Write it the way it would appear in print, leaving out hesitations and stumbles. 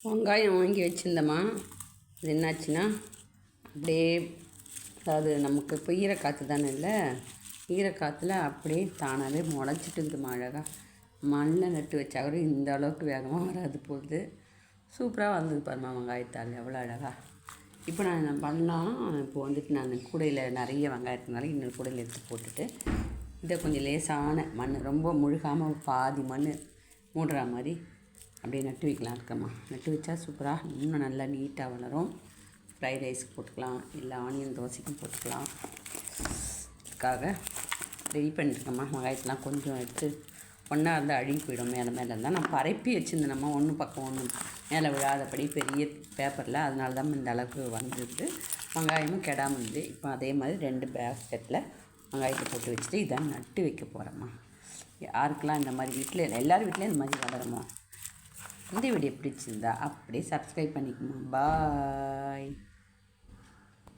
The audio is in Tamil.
வெங்காயம் வாங்கி வச்சுருந்தோம்மா. அது என்னாச்சுன்னா அப்படியே, அதாவது நமக்கு இப்போ ஈரக்காற்று தானே இல்லை, ஈரக்காற்றுல அப்படியே தானாகவே முளைச்சிட்டுக்குதுமா. அழகாக மண்ணில் நட்டு வச்சா கூட இந்த அளவுக்கு வேகமாக வராது போகுது. சூப்பராக வந்தது பாருமா வெங்காயத்தால், எவ்வளோ அழகாக. இப்போ நான் என்ன பண்ணலாம், இப்போ வந்துட்டு நான் கூடையில் நிறைய வெங்காயத்தினால இன்னொரு கூடையில் எடுத்து போட்டுட்டு இதை கொஞ்சம் லேசான மண், ரொம்ப முழுகாமல் பாதி மண் மூடுற மாதிரி அப்படியே நட்டு வைக்கலாம் இருக்கம்மா. நட்டு வச்சா சூப்பராக இன்னும் நல்லா நீட்டாக வளரும். ஃப்ரைட் ரைஸுக்கு போட்டுக்கலாம், இல்லை ஆனியன் தோசைக்கும் போட்டுக்கலாம். அதுக்காக ரெடி பண்ணியிருக்கம்மா. வெங்காயத்தெலாம் கொஞ்சம் எடுத்து ஒன்றா இருந்தால் அழுகி போயிடும். மேலே இருந்தால் நான் பரப்பி வச்சுருந்தேன் நம்ம, ஒன்று பக்கம் ஒன்று மேலே விழாதபடி பெரிய பேப்பரில். அதனால தான் இந்த அளவுக்கு வந்துருக்கு. வெங்காயமும் கெடாமல் இருந்து இப்போ அதே மாதிரி 2 பேஸ்கெட்டில் வெங்காயத்தை போட்டு வச்சுட்டு இதான் நட்டு வைக்க போகிறோம்மா. யாருக்கெல்லாம் இந்த மாதிரி வீட்டில், எல்லார் வீட்லேயும் இந்த மாதிரி வளருமோ. இந்த வீடியோ பிடிச்சிருந்தா அப்படியே சப்ஸ்கிரைப் பண்ணிக்கணும். பாய்.